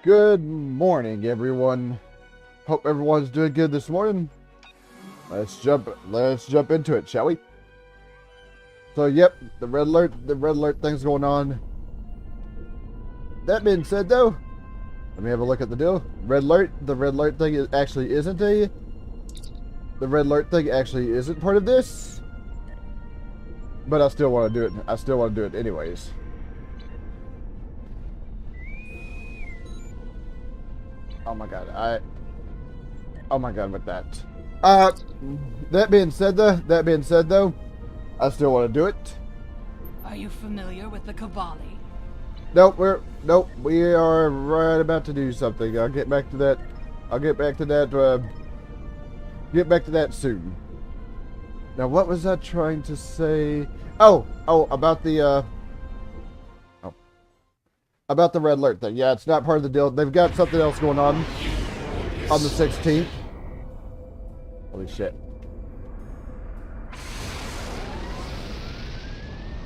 Good morning, everyone. Hope everyone's doing good this morning. Let's jump into it, shall we? So, yep, the red alert thing's going on. That being said, though, let me have a look at the deal. The red alert thing actually isn't part of this. But I still want to do it. I still want to do it anyways. Oh my god, with that. That being said though, I still want to do it. Are you familiar with the Kobali? Nope, we are right about to do something. I'll get back to that. Get back to that soon. Now, what was I trying to say? About the red alert thing. Yeah, it's not part of the deal. They've got something else going on the 16th. Holy shit.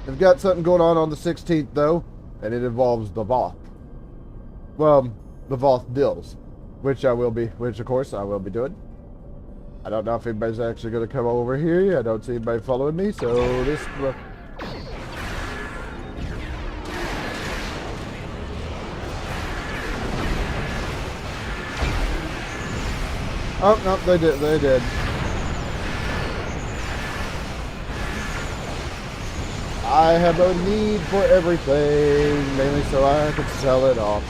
They've got something going on the 16th, though, and it involves the Voth. Well, the Voth deals, which of course I will be doing. I don't know if anybody's actually going to come over here. I don't see anybody following me, so this... Oh, no, they did. I have a need for everything, mainly so I could sell it off.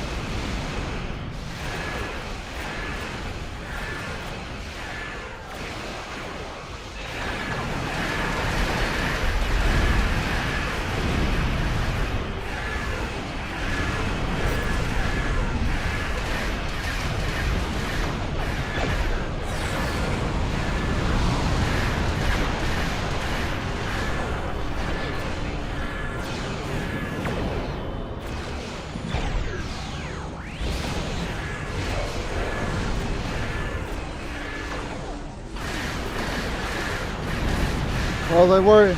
Well, they were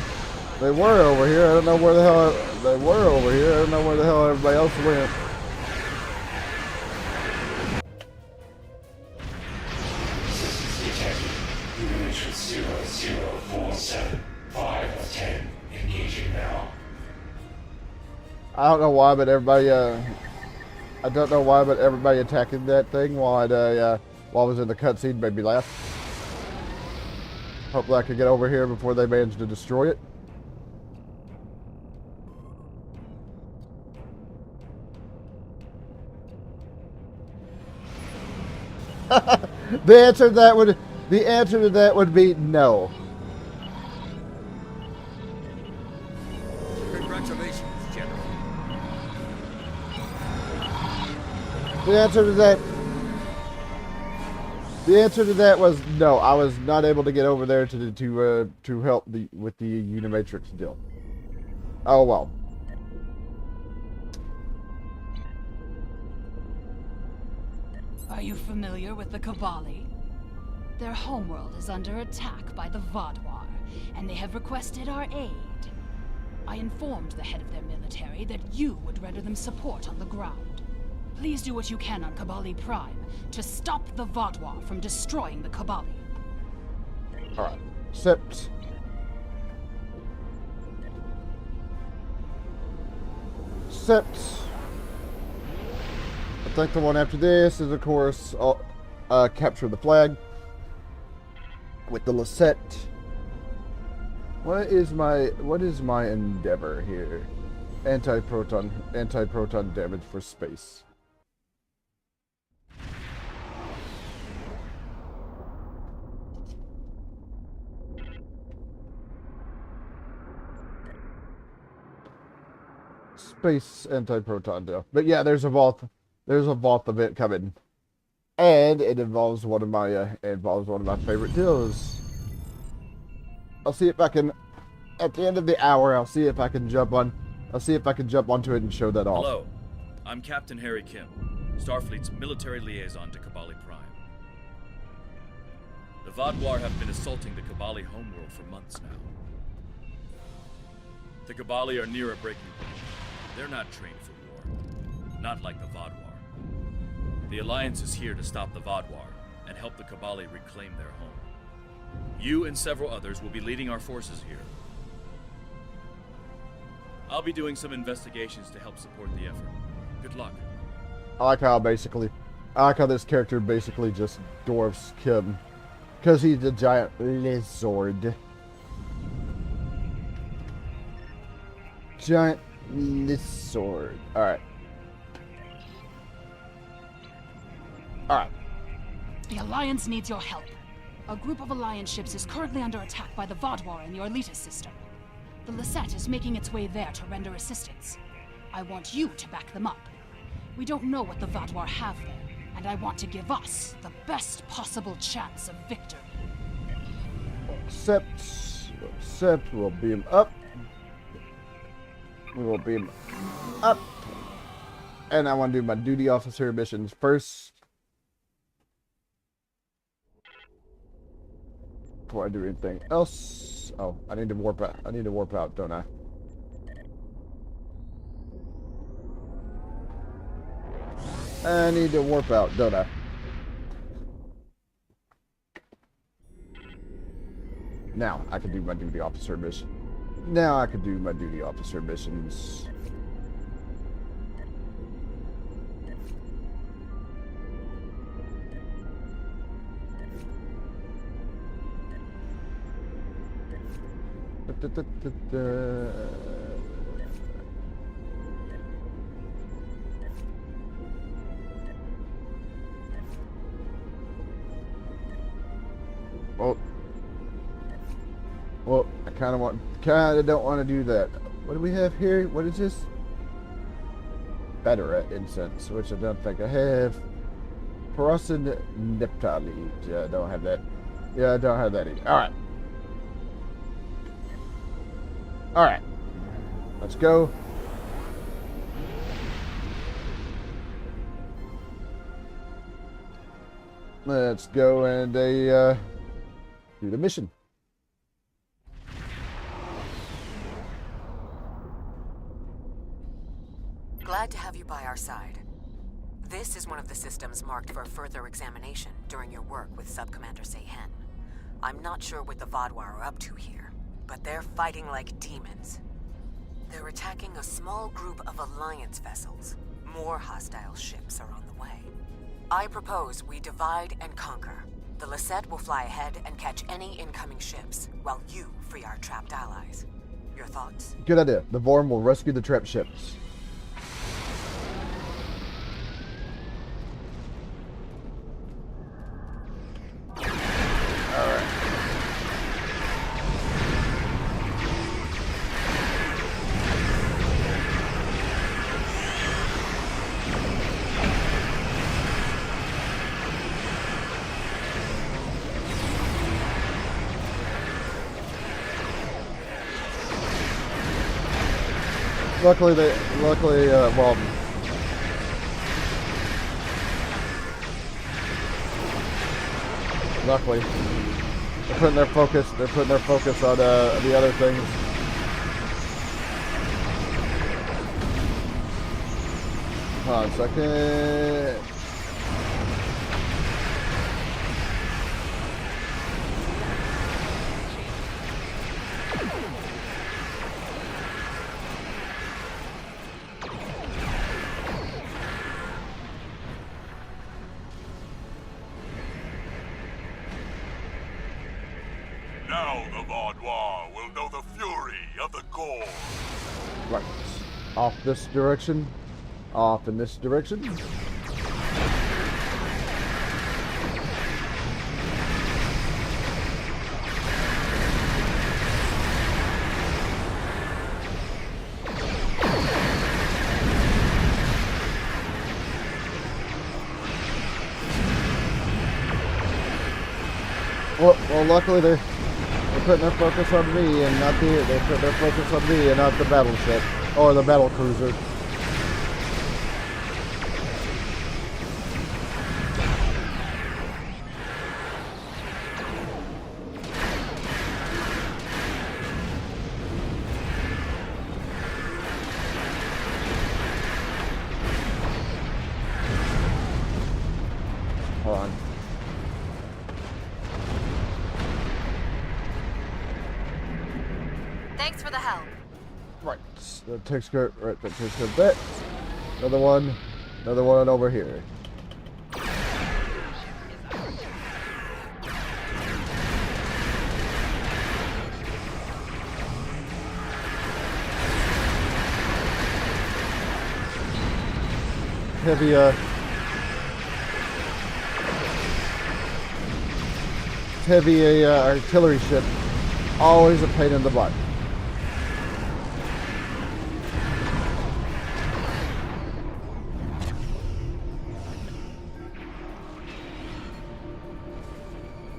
over here. I don't know where the hell they were over here. I don't know where the hell everybody else went. Systems detected. 5 of 10. Engaging now. I don't know why, but everybody attacking that thing while I was in the cutscene made me laugh. Hopefully I could get over here before they manage to destroy it. The answer to that would be no. Congratulations, General. The answer to that was no. I was not able to get over there to help with the Unimatrix deal. Oh well. Are you familiar with the Kobali? Their homeworld is under attack by the Vadwar, and they have requested our aid. I informed the head of their military that you would render them support on the ground. Please do what you can on Kobali Prime to stop the Vadwar from destroying the Kobali. Alright. Accept. I think the one after this is, of course, capture the flag with the Deceit. What is my endeavor here? Anti-proton damage for space. Space anti-proton deal. But yeah, there's a Voth event coming. And it involves one of my favorite deals. I'll see if I can, at the end of the hour, I'll see if I can jump onto it and show that off. Hello, I'm Captain Harry Kim, Starfleet's military liaison to Kobali Prime. The Vadwar have been assaulting the Kobali homeworld for months now. The Kobali are near a breaking point. They're not trained for war. Not like the Vadwar. The Alliance is here to stop the Vodwar and help the Kobali reclaim their home. You and several others will be leading our forces here. I'll be doing some investigations to help support the effort. Good luck. I like how this character basically just dwarfs Kim. Because he's a giant lizard. Giant lizard. Alright. Alright. The Alliance needs your help. A group of Alliance ships is currently under attack by the Vodwar in your Elitist system. The Deceit is making its way there to render assistance. I want you to back them up. We don't know what the Vodwar have there, and I want to give us the best possible chance of victory. Accept. We'll beam up. We will beam up. And I want to do my duty officer missions first. Before I do anything else. Oh, I need to warp out. I need to warp out, don't I? I need to warp out, don't I? Now I can do my duty officer mission. Now I can do my duty officer missions. Well, I kind of don't want to do that. What do we have here? What is this? Better at incense, which I don't think I have. Perosin Neptali. Yeah, I don't have that. Yeah, I don't have that either. All right. All right. Let's go. Let's go and do the mission. Glad to have you by our side. This is one of the systems marked for further examination during your work with Sub-Commander Seyhen. I'm not sure what the Vodwar are up to here, but they're fighting like demons. They're attacking a small group of Alliance vessels. More hostile ships are on the way. I propose we divide and conquer. The Deceit will fly ahead and catch any incoming ships, while you free our trapped allies. Your thoughts? Good idea. The Vorm will rescue the trapped ships. Luckily, well, luckily, they're putting their focus on the other things. Hold on a second. Now the Vodwar will know the fury of the Gorg. Right. Off this direction. Off in this direction. Well, luckily they're putting their focus on me and not the. They put their focus on me and not the battleship or the battle cruiser. Thanks for the help. Right. That takes care. Right. That takes care of that. Another one. Another one over here. Heavy, artillery ship. Always a pain in the butt.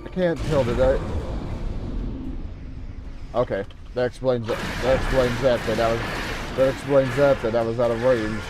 I can't tell, did I? Okay, that explains that. That explains that. That explains that I was out of range.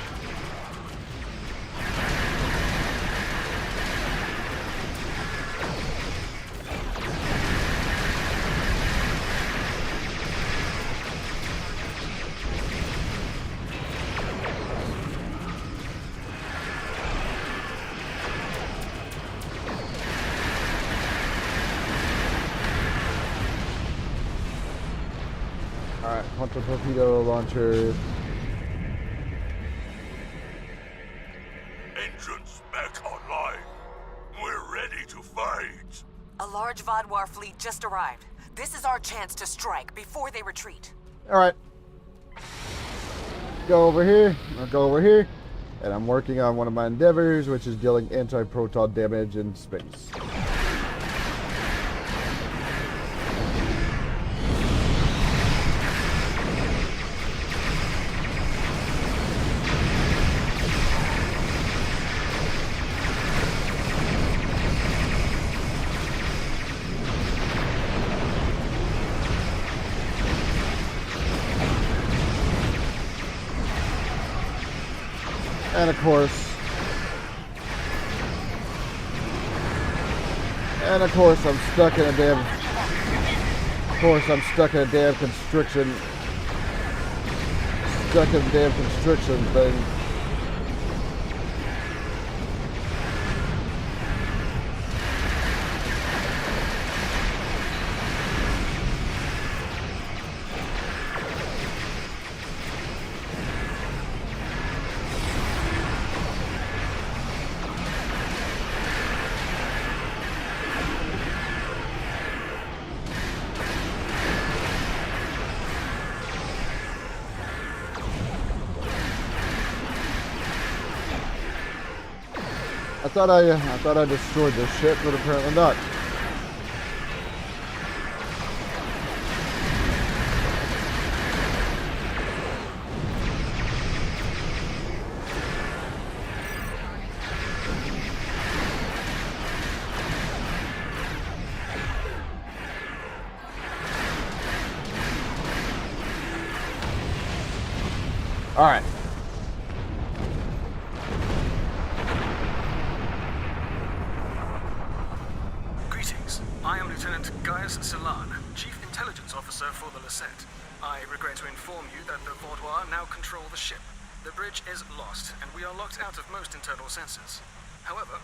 Alright, Hunter torpedo launcher. Engines back online. We're ready to fight. A large Vodwar fleet just arrived. This is our chance to strike before they retreat. Alright. Go over here. I'll go over here. And I'm working on one of my endeavors, which is dealing anti-proton damage in space. And of course, I'm stuck in a damn. Of course, I'm stuck in a damn constriction. Stuck in a damn constriction thing. I thought I destroyed this ship, but apparently not. All right. I am Lieutenant Gaius Celan, Chief Intelligence Officer for the Deceit. I regret to inform you that the Vaudois now control the ship. The bridge is lost, and we are locked out of most internal sensors. However,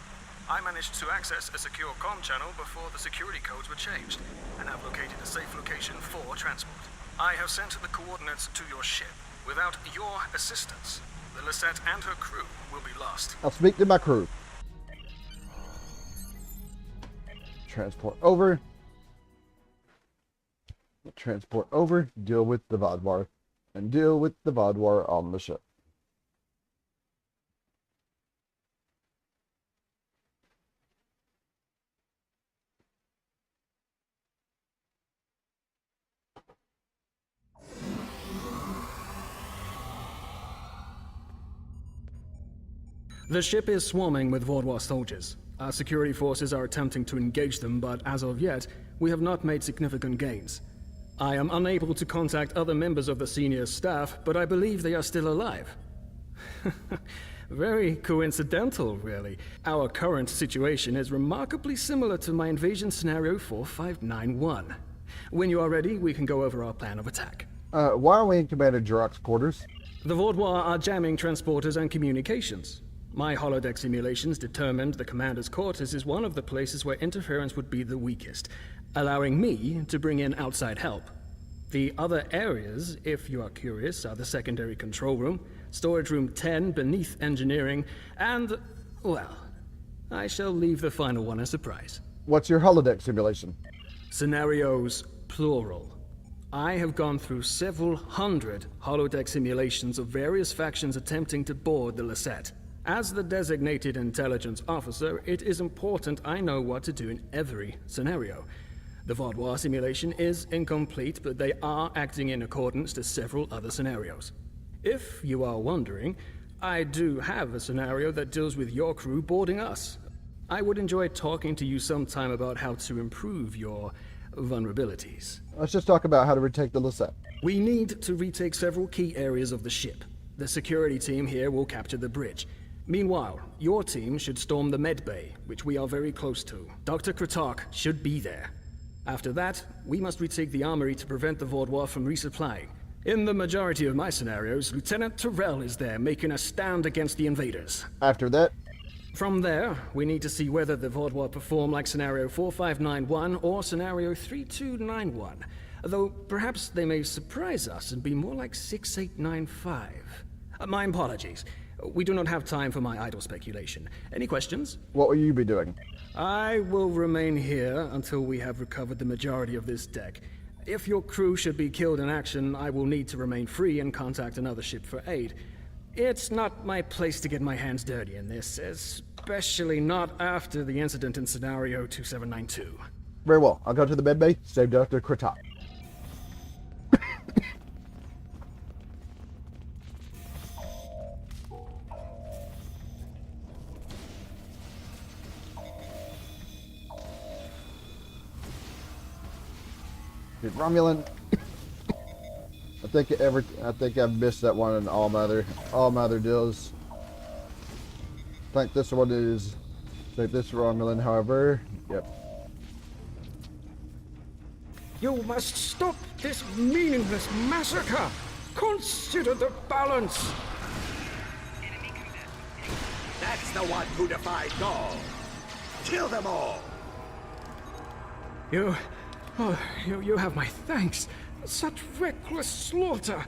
I managed to access a secure comm channel before the security codes were changed, and have located a safe location for transport. I have sent the coordinates to your ship. Without your assistance, the Deceit and her crew will be lost. I'll speak to my crew. Transport over. Transport over. Deal with the Vodwar. And deal with the Vodwar on the ship. The ship is swarming with Vaudois soldiers. Our security forces are attempting to engage them, but as of yet, we have not made significant gains. I am unable to contact other members of the senior staff, but I believe they are still alive. Very coincidental, really. Our current situation is remarkably similar to my invasion scenario 4591. When you are ready, we can go over our plan of attack. Why are we in Commander Jirok's quarters? The Vaudois are jamming transporters and communications. My holodeck simulations determined the commander's quarters is one of the places where interference would be the weakest, allowing me to bring in outside help. The other areas, if you are curious, are the secondary control room, storage room 10 beneath engineering, and, well, I shall leave the final one a surprise. What's your holodeck simulation? Scenarios, plural. I have gone through several hundred holodeck simulations of various factions attempting to board the Deceit. As the designated intelligence officer, it is important I know what to do in every scenario. The Vaudois simulation is incomplete, but they are acting in accordance to several other scenarios. If you are wondering, I do have a scenario that deals with your crew boarding us. I would enjoy talking to you sometime about how to improve your vulnerabilities. Let's just talk about how to retake the Deceit. We need to retake several key areas of the ship. The security team here will capture the bridge. Meanwhile, your team should storm the med bay, which we are very close to. Dr. Kratok should be there. After that, we must retake the armory to prevent the Vaudois from resupplying. In the majority of my scenarios, Lieutenant Terrell is there making a stand against the invaders. After that, From there, we need to see whether the Vaudois perform like Scenario 4591 or Scenario 3291. Though perhaps they may surprise us and be more like 6895. My apologies. We do not have time for my idle speculation. Any questions? what will you be doing? I will remain here until we have recovered the majority of this deck. If your crew should be killed in action, I will need to remain free and contact another ship for aid. It's not my place to get my hands dirty in this, especially not after the incident in Scenario 2792. Very well. I'll go to the med bay, save Dr. Kratok. Dude, Romulan. I think I've missed that one in all my other deals. I think this one is like this Romulan, however. Yep. You must stop this meaningless massacre! Consider the balance! That's the one who defied Gaul. Kill them all! You have my thanks. Such reckless slaughter.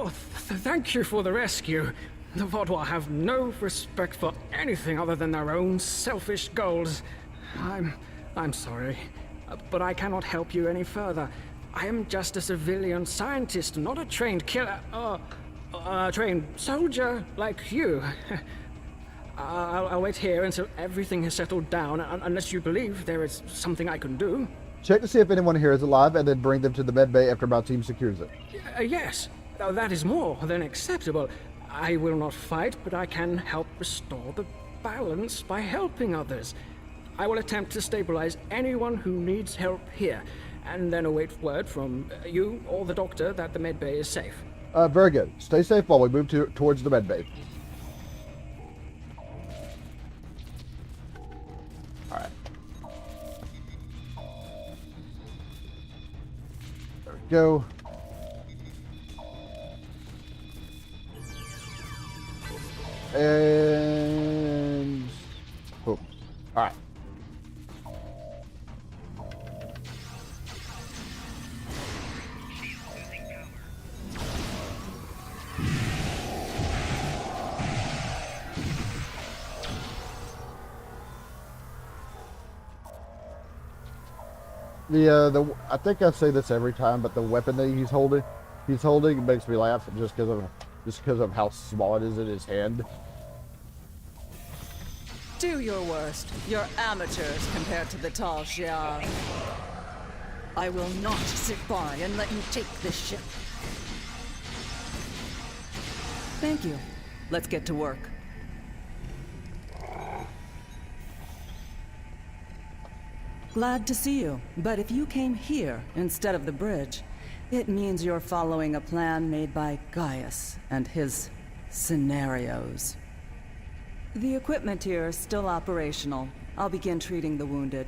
Thank you for the rescue. The Vaudois have no respect for anything other than their own selfish goals. I'm sorry, but I cannot help you any further. I am just a civilian scientist, not a trained killer, a trained soldier like you. I'll wait here until everything has settled down, unless you believe there is something I can do. Check to see if anyone here is alive, and then bring them to the med bay after my team secures it. Yes, that is more than acceptable. I will not fight, but I can help restore the balance by helping others. I will attempt to stabilize anyone who needs help here, and then await word from you or the doctor that the med bay is safe. Very good. Stay safe while we move towards the med bay. Alright. There we go. And boom. Alright. I think I say this every time, but the weapon that he's holding makes me laugh just because of how small it is in his hand. Do your worst. You're amateurs compared to the tall Shiar. I will not sit by and let you take this ship. Thank you. Let's get to work. Glad to see you, but if you came here instead of the bridge, it means you're following a plan made by Gaius and his scenarios. The equipment here is still operational. I'll begin treating the wounded.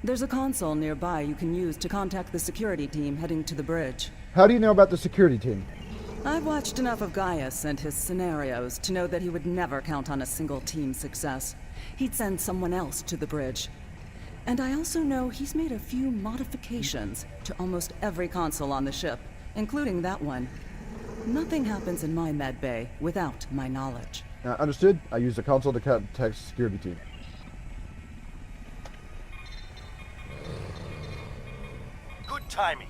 There's a console nearby you can use to contact the security team heading to the bridge. How do you know about the security team? I've watched enough of Gaius and his scenarios to know that he would never count on a single team success. He'd send someone else to the bridge. And I also know he's made a few modifications to almost every console on the ship, including that one. Nothing happens in my med bay without my knowledge. Understood. I use the console to contact security team. Good timing.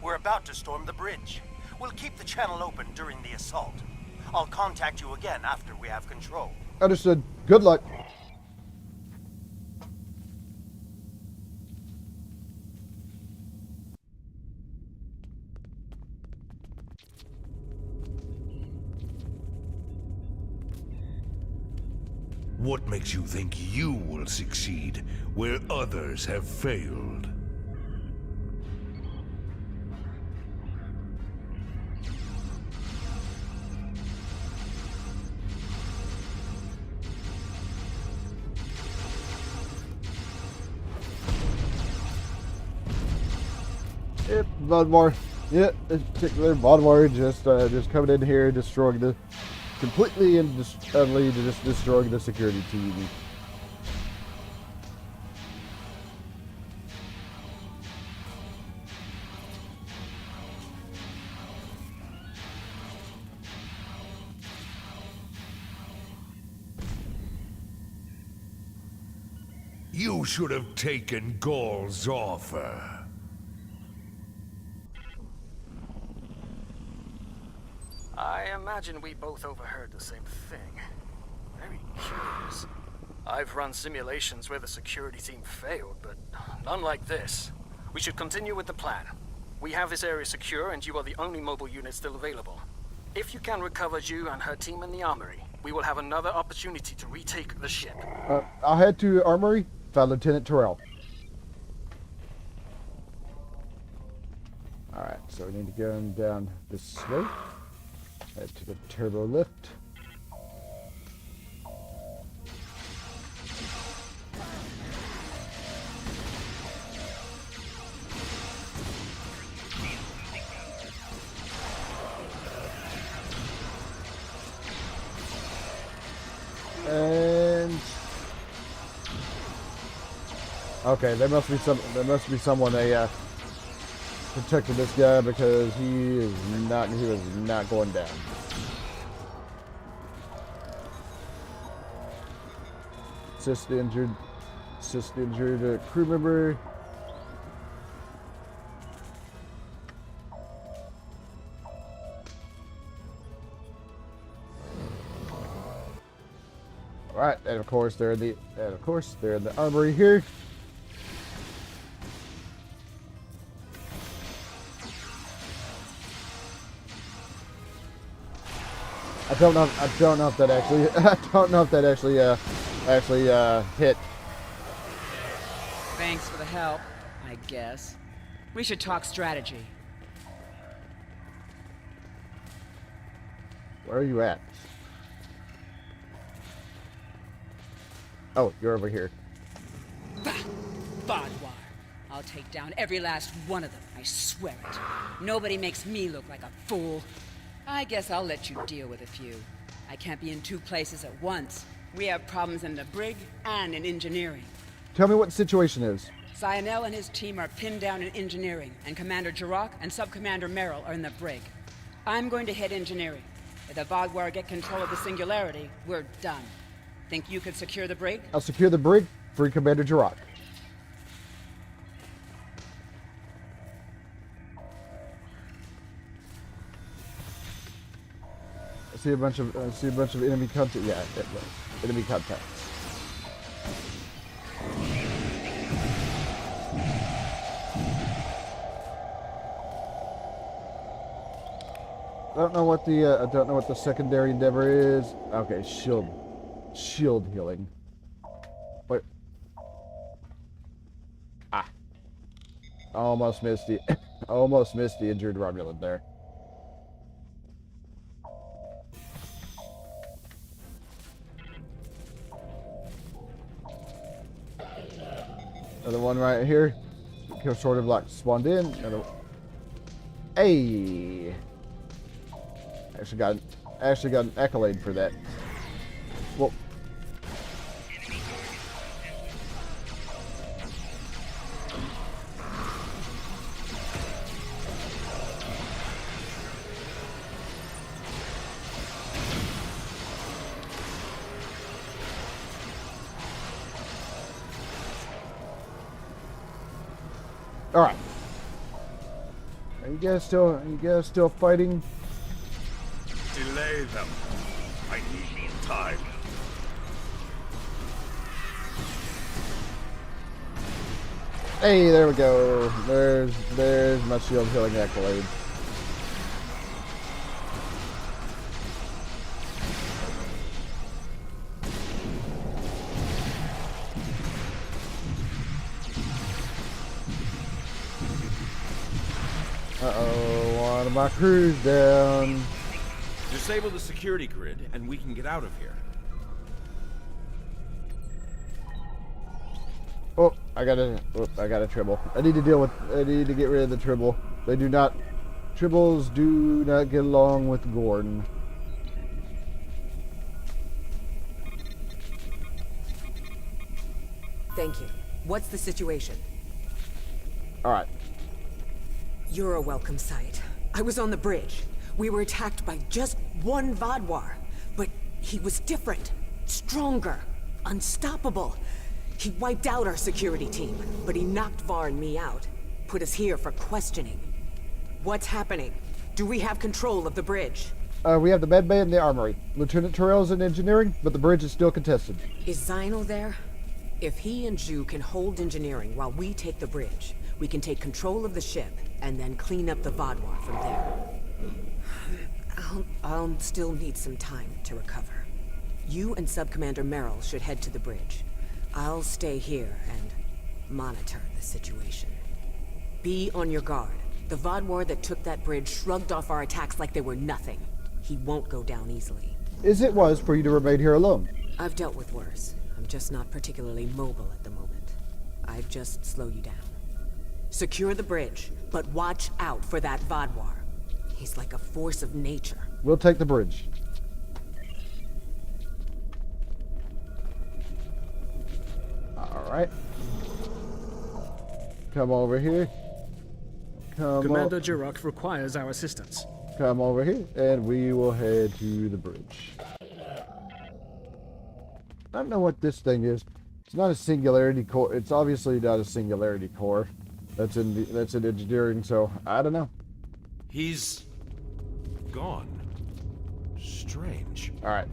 We're about to storm the bridge. We'll keep the channel open during the assault. I'll contact you again after we have control. Understood. Good luck. What makes you think you will succeed where others have failed? Yep, Vodwar. Yep, this particular Vodwar just coming in here, destroying the completely and utterly just destroying the security team. You should have taken Gaul's offer. I imagine we both overheard the same thing. Very curious. I've run simulations where the security team failed, but none like this. We should continue with the plan. We have this area secure, and you are the only mobile unit still available. If you can recover Ju and her team in the armory, we will have another opportunity to retake the ship. I'll head to armory, find Lieutenant Terrell. Alright, so we need to go down this way. Head to the turbo lift. And okay, there must be someone protecting this guy because he was not going down. Assist the injured crew member. All right, and of course they're in the armory here. I don't know if that actually hit. Thanks for the help, I guess. We should talk strategy. Where are you at? Oh, you're over here. Vodwar. I'll take down every last one of them, I swear it. Nobody makes me look like a fool. I guess I'll let you deal with a few. I can't be in two places at once. We have problems in the brig and in engineering. Tell me what the situation is. Cyanel and his team are pinned down in engineering, and Commander Jirok and Sub-Commander Merrill are in the brig. I'm going to hit engineering. If the Vodwar get control of the Singularity, we're done. Think you could secure the brig? I'll secure the brig. Free Commander Jirok. I see a bunch of enemy contact. Yeah, enemy contacts. I don't know what the secondary endeavor is. Okay, shield healing. Wait. Ah. Almost missed the injured Romulan there. Another one right here. Sort of like spawned in. Another. Hey. Actually got an accolade for that. Well. All right. Are you guys still fighting? Delay them. I need time. Hey, there we go. There's my shield healing accolade. Uh-oh, one of my crew's down. Disable the security grid, and we can get out of here. Oh, I got a tribble. I need to get rid of the tribble. Tribbles do not get along with Gordon. Thank you. What's the situation? Alright. You're a welcome sight. I was on the bridge. We were attacked by just one Vaadwaur, but he was different, stronger, unstoppable. He wiped out our security team, but he knocked Var and me out. Put us here for questioning. What's happening? Do we have control of the bridge? We have the med bay and the armory. Lieutenant Terrell's in engineering, but the bridge is still contested. Is Zynel there? If he and Zhu can hold engineering while we take the bridge, we can take control of the ship and then clean up the Vaadwaur from there. I'll still need some time to recover. You and Sub-Commander Merrill should head to the bridge. I'll stay here and monitor the situation. Be on your guard. The Vaadwaur that took that bridge shrugged off our attacks like they were nothing. He won't go down easily. As it was for you to remain here alone. I've dealt with worse. I'm just not particularly mobile at the moment. I'd just slow you down. Secure the bridge, but watch out for that Vaadwaur. He's like a force of nature. We'll take the bridge. Alright. Come over here. Commander Jirok requires our assistance. Come over here, and we will head to the bridge. I don't know what this thing is. It's not a singularity core. It's obviously not a singularity core. That's in engineering, so I don't know. He's gone. Strange. Alright.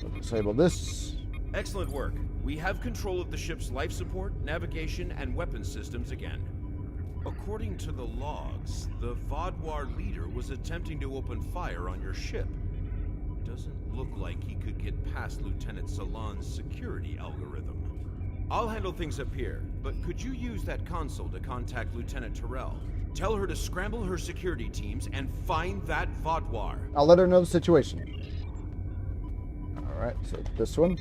We'll disable this. Excellent work. We have control of the ship's life support, navigation, and weapons systems again. According to the logs, the Vaadwaur leader was attempting to open fire on your ship. Doesn't look like he could get past Lieutenant Salon's security algorithm. I'll handle things up here, but could you use that console to contact Lieutenant Terrell? Tell her to scramble her security teams and find that Vaadwaur. I'll let her know the situation. Alright, so this one.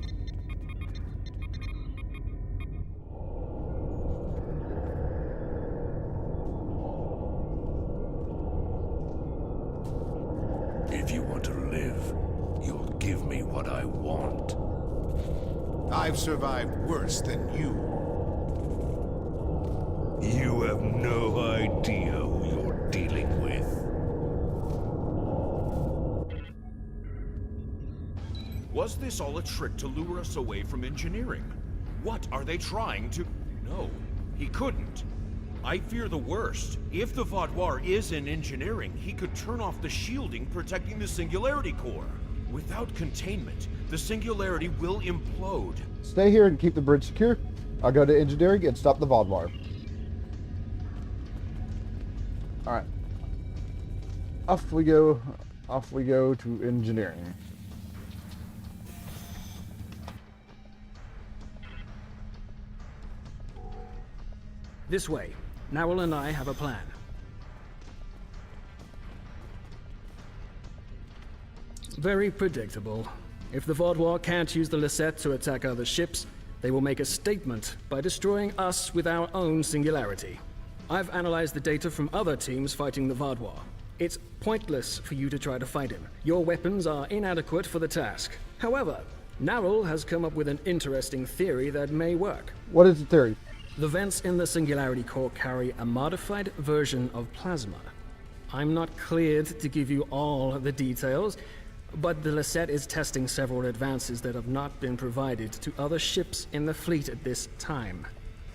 If you want to live, you'll give me what I want. I've survived worse than you. You have no idea who you're dealing with. Was this all a trick to lure us away from engineering? What are they trying to... No, he couldn't. I fear the worst. If the Vaadwaur is in engineering, he could turn off the shielding protecting the Singularity Core. Without containment, the Singularity will implode. Stay here and keep the bridge secure. I'll go to engineering and stop the Vaadwaur. Alright. Off we go to engineering. This way. Narwhal and I have a plan. Very predictable. If the Vaadwaur can't use the Lisette to attack other ships, they will make a statement by destroying us with our own singularity. I've analyzed the data from other teams fighting the Vaadwaur. It's pointless for you to try to fight him. Your weapons are inadequate for the task. However, Narwhal has come up with an interesting theory that may work. What is the theory? The vents in the Singularity Core carry a modified version of plasma. I'm not cleared to give you all the details, but the Lisette is testing several advances that have not been provided to other ships in the fleet at this time.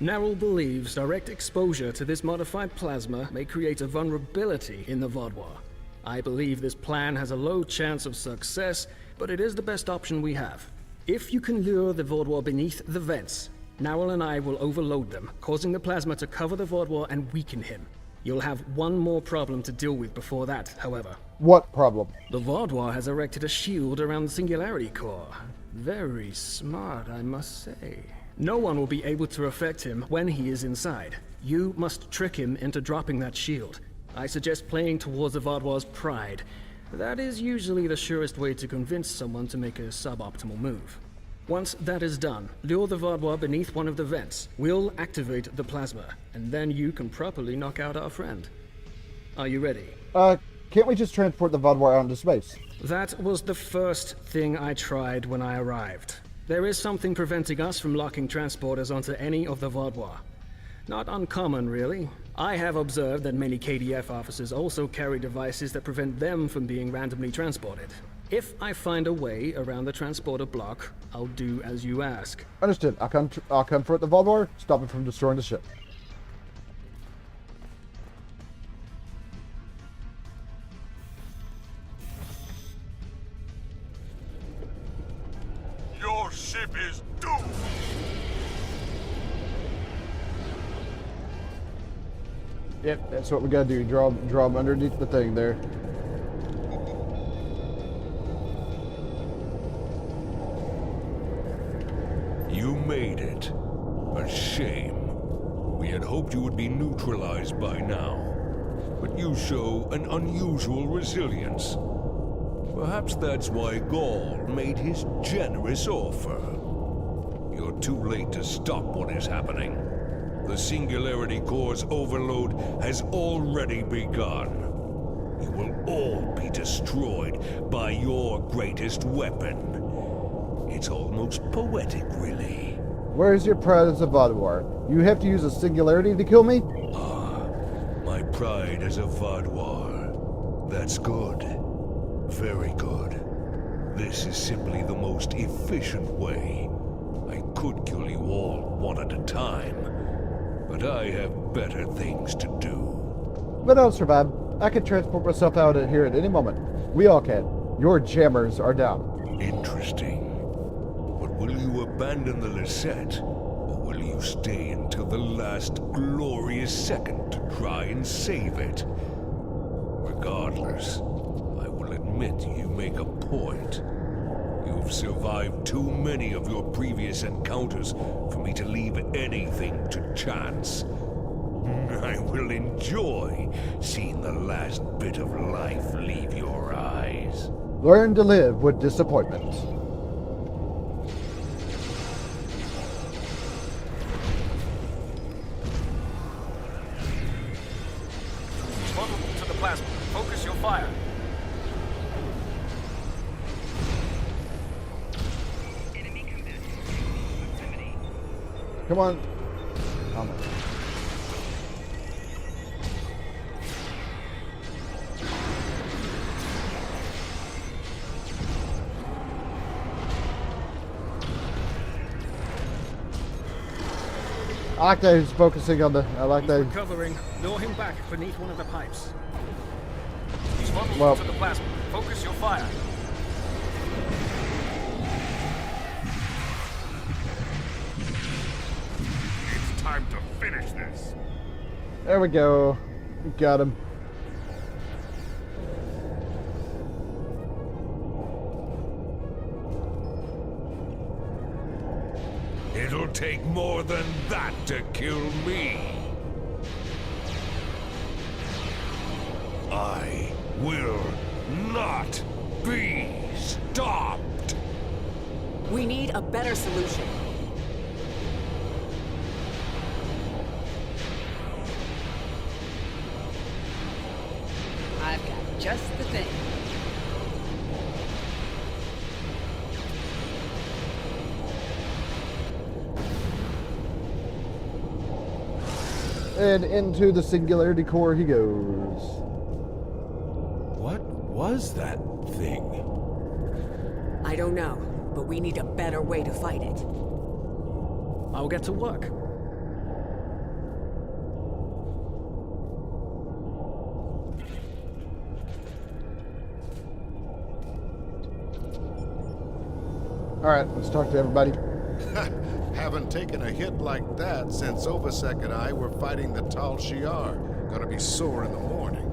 Narrell believes direct exposure to this modified plasma may create a vulnerability in the Vaudois. I believe this plan has a low chance of success, but it is the best option we have. If you can lure the Vaudois beneath the vents, Narwhal and I will overload them, causing the plasma to cover the Vaudois and weaken him. You'll have one more problem to deal with before that, however. What problem? The Vaudois has erected a shield around the Singularity Core. Very smart, I must say. No one will be able to affect him when he is inside. You must trick him into dropping that shield. I suggest playing towards the Vaudois' pride. That is usually the surest way to convince someone to make a suboptimal move. Once that is done, lure the Vaudois beneath one of the vents. We'll activate the plasma, and then you can properly knock out our friend. Are you ready? Can't we just transport the Vaudois out into space? That was the first thing I tried when I arrived. There is something preventing us from locking transporters onto any of the Vaudois. Not uncommon, really. I have observed that many KDF officers also carry devices that prevent them from being randomly transported. If I find a way around the transporter block, I'll do as you ask. Understood. I'll confront the Vaudois, stop him from destroying the ship. Your ship is doomed! Yep, that's what we gotta do. Draw him underneath the thing there. You made it. A shame. We had hoped you would be neutralized by now. But you show an unusual resilience. Perhaps that's why Gaul made his generous offer. You're too late to stop what is happening. The Singularity Core's overload has already begun. You will all be destroyed by your greatest weapon. It's almost poetic, really. Where's your pride as a Vaudois? You have to use a singularity to kill me? My pride as a Vaudois. That's good. Very good. This is simply the most efficient way. I could kill you all one at a time, but I have better things to do. But I'll survive. I can transport myself out of here at any moment. We all can. Your jammers are down. Interesting. But will you abandon the Lisette, or will you stay until the last glorious second to try and save it? Regardless, I will admit you make a point. You've survived too many of your previous encounters for me to leave anything to chance. I will enjoy seeing the last bit of life leave your eyes. Learn to live with disappointment. Vulnerable to the plasma. Focus your fire. Come on. I like that he's focusing on the. I like that. He's recovering. Lure him back beneath one of the pipes. He's vulnerable to the plasma. Focus your fire. It's time to finish this. There we go. We got him. It'll take more than that to kill me. I will not be stopped. We need a better solution. I've got just the thing. And into the Singularity Core he goes. What was that thing? I don't know, but we need a better way to fight it. I'll get to work. Alright, let's talk to everybody. Haven't taken a hit like that since Oversec and I were fighting the Tal Shiar. Gonna be sore in the morning.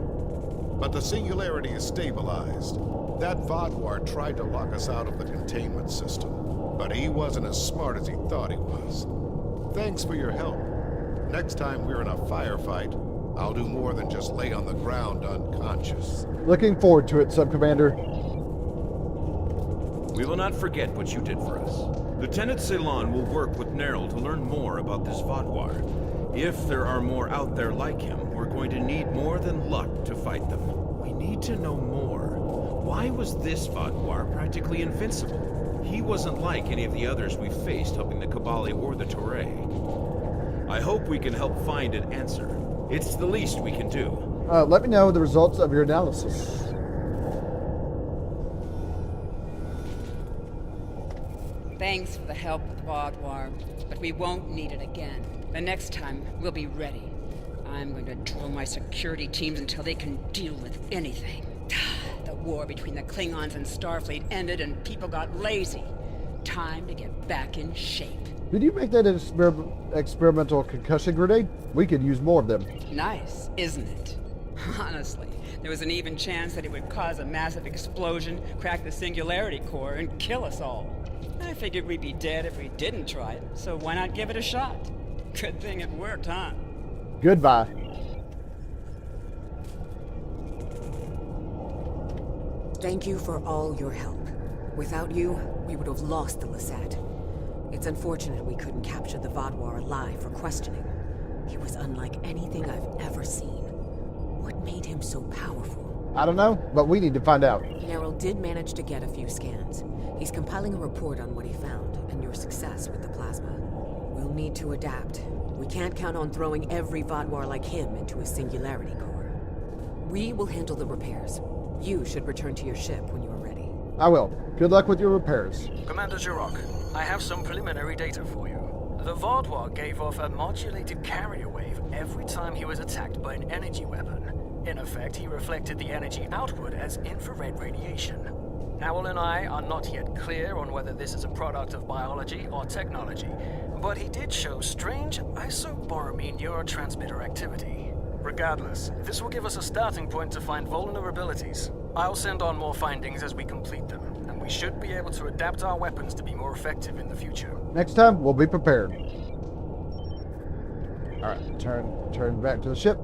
But the singularity is stabilized. That Vodwar tried to lock us out of the containment system, but he wasn't as smart as he thought he was. Thanks for your help. Next time we're in a firefight, I'll do more than just lay on the ground unconscious. Looking forward to it, Sub-Commander. We will not forget what you did for us. Lieutenant Ceylon will work with Nerl to learn more about this Vodwar. If there are more out there like him, we're going to need more than luck to fight them. We need to know more. Why was this Vodwar practically invincible? He wasn't like any of the others we've faced helping the Kobali or the Toray. I hope we can help find an answer. It's the least we can do. Let me know the results of your analysis. Thanks for the help with Vodwar, but we won't need it again. The next time, we'll be ready. I'm going to drill my security teams until they can deal with anything. The war between the Klingons and Starfleet ended and people got lazy. Time to get back in shape. Did you make that experimental concussion grenade? We could use more of them. Nice, isn't it? Honestly, there was an even chance that it would cause a massive explosion, crack the singularity core, and kill us all. I figured we'd be dead if we didn't try it, so why not give it a shot? Good thing it worked, huh? Goodbye. Thank you for all your help. Without you, we would have lost the Lisette. It's unfortunate we couldn't capture the Vodwar alive for questioning. He was unlike anything I've ever seen. What made him so powerful? I don't know, but we need to find out. Nerl did manage to get a few scans. He's compiling a report on what he found, and your success with the plasma. We'll need to adapt. We can't count on throwing every Vodwar like him into a singularity core. We will handle the repairs. You should return to your ship when you are ready. I will. Good luck with your repairs. Commander Jirok, I have some preliminary data for you. The Vodwar gave off a modulated carrier wave every time he was attacked by an energy weapon. In effect, he reflected the energy outward as infrared radiation. Howell and I are not yet clear on whether this is a product of biology or technology, but he did show strange isoboromine neurotransmitter activity. Regardless, this will give us a starting point to find vulnerabilities. I'll send on more findings as we complete them, and we should be able to adapt our weapons to be more effective in the future. Next time, we'll be prepared. Alright, turn back to the ship.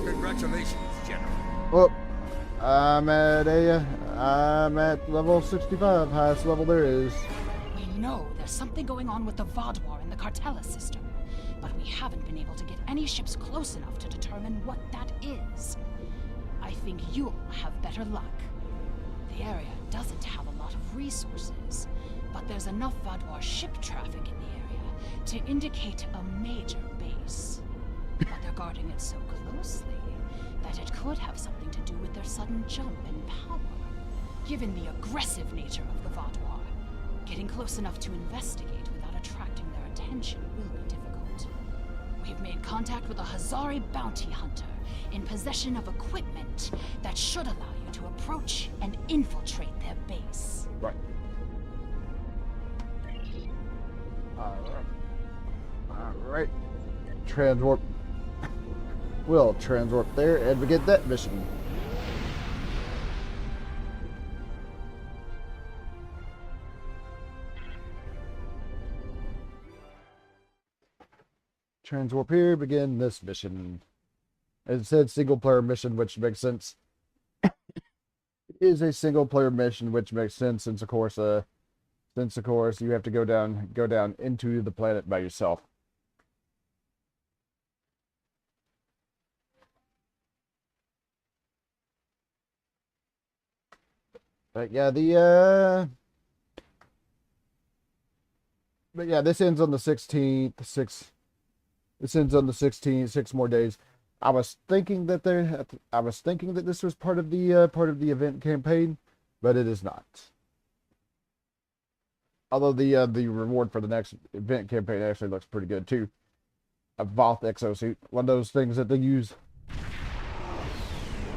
Congratulations, General. Well, I'm at level 65, highest level there is. We know there's something going on with the Vodwar in the Cartella system, but we haven't been able to get any ships close enough to determine what that is. I think you'll have better luck. The area doesn't have a lot of resources, but there's enough Vodwar ship traffic in the area to indicate a major base. But they're guarding it so closely that it could have something to do with their sudden jump in power. Given the aggressive nature of the Vodwar, getting close enough to investigate without attracting their attention will be difficult. We've made contact with a Hazari bounty hunter in possession of equipment that should allow you to approach and infiltrate their base. Right. Alright. Transwarp. We'll transwarp there and begin that mission. Transwarp here, begin this mission. It said single player mission, which makes sense. It is a single player mission, which makes sense since of course you have to go down into the planet by yourself. But yeah, this ends on the 16th. This ends on the 16th. 6 more days. I was thinking that this was part of the event campaign, but it is not. Although the reward for the next event campaign actually looks pretty good too. A Voth exosuit, one of those things that they use.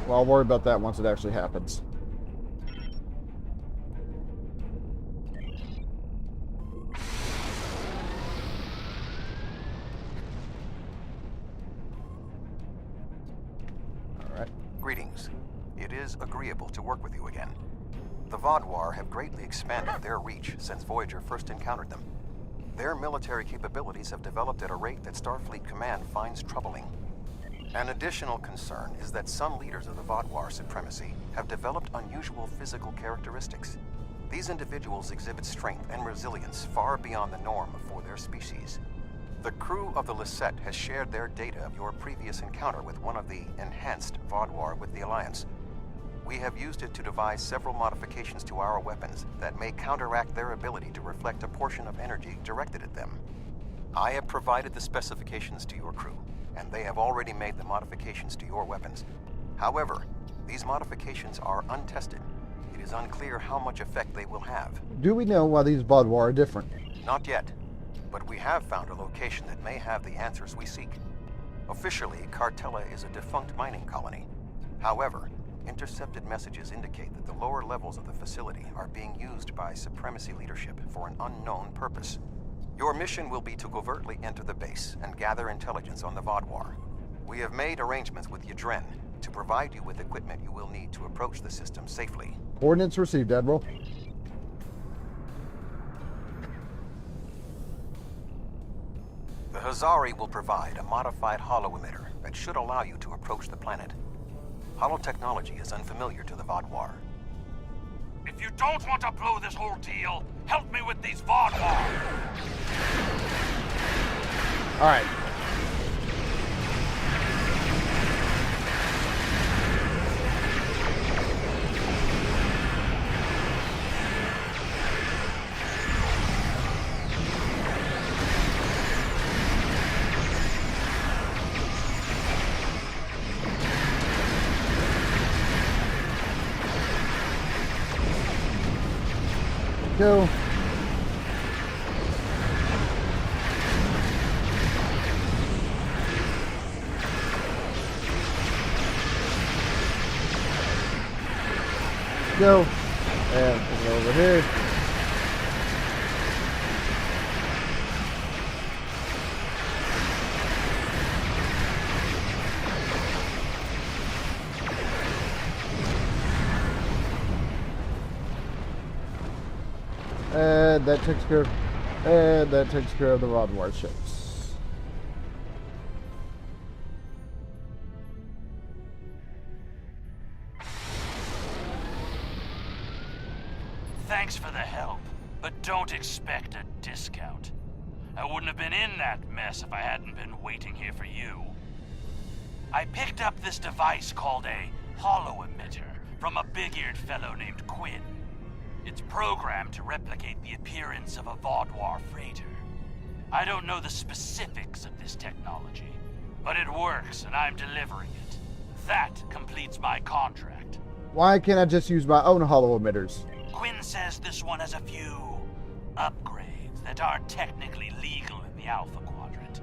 Well, I'll worry about that once it actually happens. Greetings. It is agreeable to work with you again. The Vaadwaur have greatly expanded their reach since Voyager first encountered them. Their military capabilities have developed at a rate that Starfleet Command finds troubling. An additional concern is that some leaders of the Vaadwaur supremacy have developed unusual physical characteristics. These individuals exhibit strength and resilience far beyond the norm for their species. The crew of the Deceit has shared their data of your previous encounter with one of the enhanced Vaadwaur with the Alliance. We have used it to devise several modifications to our weapons that may counteract their ability to reflect a portion of energy directed at them. I have provided the specifications to your crew, and they have already made the modifications to your weapons. However, these modifications are untested. It is unclear how much effect they will have. Do we know why these Vaadwaur are different? Not yet. But we have found a location that may have the answers we seek. Officially, Cartella is a defunct mining colony. However, intercepted messages indicate that the lower levels of the facility are being used by Supremacy leadership for an unknown purpose. Your mission will be to covertly enter the base and gather intelligence on the Vaadwaur. We have made arrangements with Yadren to provide you with equipment you will need to approach the system safely. Coordinates received, Admiral. The Hazari will provide a modified holo-emitter that should allow you to approach the planet. Holotechnology is unfamiliar to the Vaadwaur. If you don't want to blow this whole deal, help me with these Vaadwaur! Alright. Go. Go. And put it over here. And that takes care of the Vaadwaur ships. Thanks for the help, but don't expect a discount. I wouldn't have been in that mess if I hadn't been waiting here for you. I picked up this device called a holo-emitter from a big-eared fellow named Quinn. It's programmed to replicate the appearance of a Vaadwaur freighter. I don't know the specifics of this technology, but it works and I'm delivering it. That completes my contract. Why can't I just use my own holo-emitters? Quinn says this one has a few upgrades that aren't technically legal in the Alpha Quadrant.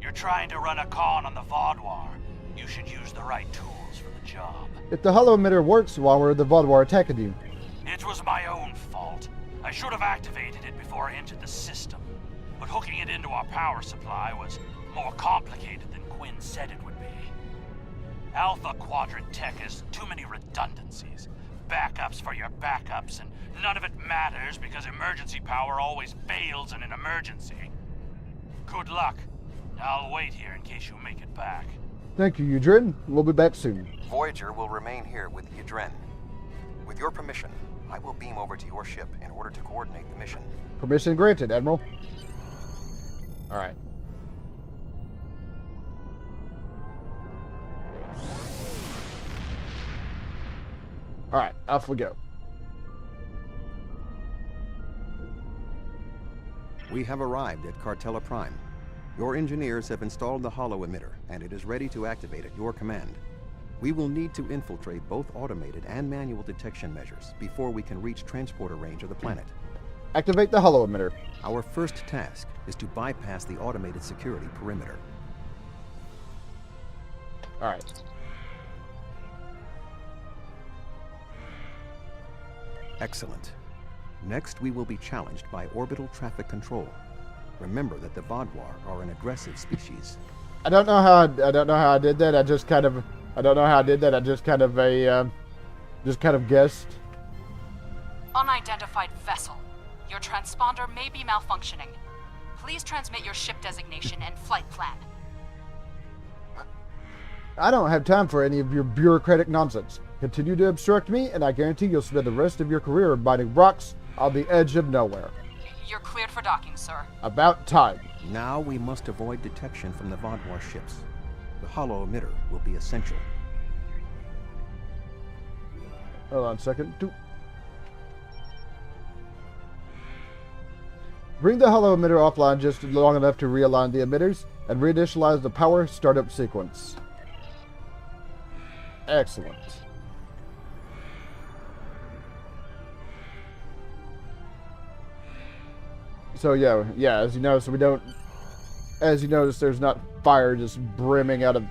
You're trying to run a con on the Vaadwaur. You should use the right tools for the job. If the holo-emitter works, why were the Vaadwaur attacking you? It was my own fault. I should have activated it before I entered the system. But hooking it into our power supply was more complicated than Quinn said it would be. Alpha Quadrant tech has too many redundancies. Backups for your backups, and none of it matters because emergency power always fails in an emergency. Good luck. I'll wait here in case you make it back. Thank you, Yadren. We'll be back soon. Voyager will remain here with Yadren. With your permission, I will beam over to your ship in order to coordinate the mission. Permission granted, Admiral. Alright. Alright, off we go. We have arrived at Cartella Prime. Your engineers have installed the holo emitter, and it is ready to activate at your command. We will need to infiltrate both automated and manual detection measures before we can reach transporter range of the planet. Activate the holo emitter. Our first task is to bypass the automated security perimeter. Alright. Excellent. Next, we will be challenged by orbital traffic control. Remember that the Vaadwaur are an aggressive species. I don't know how I did that. I just kind of guessed. Unidentified vessel. Your transponder may be malfunctioning. Please transmit your ship designation and flight plan. I don't have time for any of your bureaucratic nonsense. Continue to obstruct me, and I guarantee you'll spend the rest of your career biting rocks on the edge of nowhere. You're cleared for docking, sir. About time. Now we must avoid detection from the Vaadwaur ships. The holo emitter will be essential. Hold on a second. Bring the holo emitter offline just long enough to realign the emitters and reinitialize the power startup sequence. Excellent. So yeah, as you notice, there's not fire just brimming out of my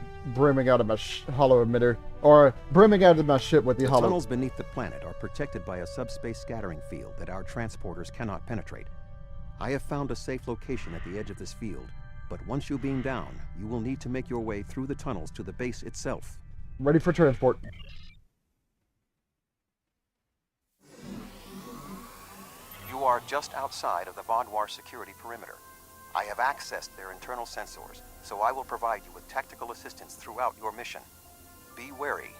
holo emitter, or brimming out of my ship with the holo. Tunnels beneath the planet are protected by a subspace scattering field that our transporters cannot penetrate. I have found a safe location at the edge of this field, but once you beam down, you will need to make your way through the tunnels to the base itself. Ready for transport. You are just outside of the Vaadwaur security perimeter. I have accessed their internal sensors, so I will provide you with tactical assistance throughout your mission. Be wary.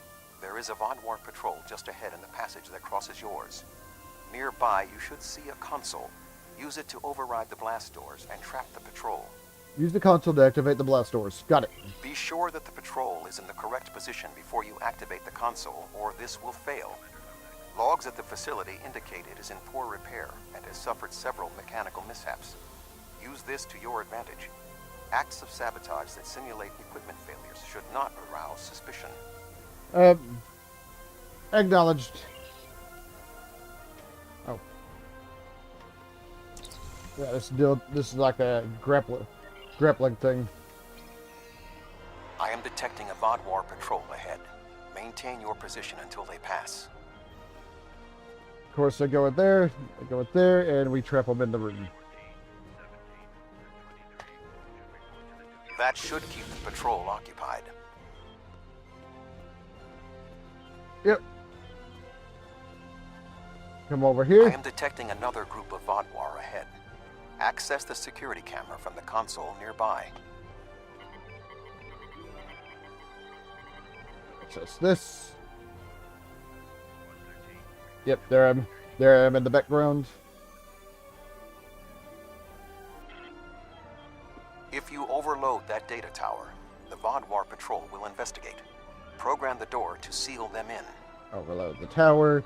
There is a Vaadwaur patrol just ahead in the passage that crosses yours. Nearby, you should see a console. Use it to override the blast doors and trap the patrol. Use the console to activate the blast doors. Got it. Be sure that the patrol is in the correct position before you activate the console, or this will fail. Logs at the facility indicate it is in poor repair and has suffered several mechanical mishaps. Use this to your advantage. Acts of sabotage that simulate equipment failures should not arouse suspicion. Acknowledged. Oh. Yeah, this is like a grappling thing. I am detecting a Vaadwaur patrol ahead. Maintain your position until they pass. Of course, I go in there, and we trap them in the room. That should keep the patrol occupied. Yep. Come over here. I am detecting another group of Vaadwaur ahead. Access the security camera from the console nearby. Access this. Yep, there I am in the background. If you overload that data tower, the Vaadwaur patrol will investigate. Program the door to seal them in. Overload the tower.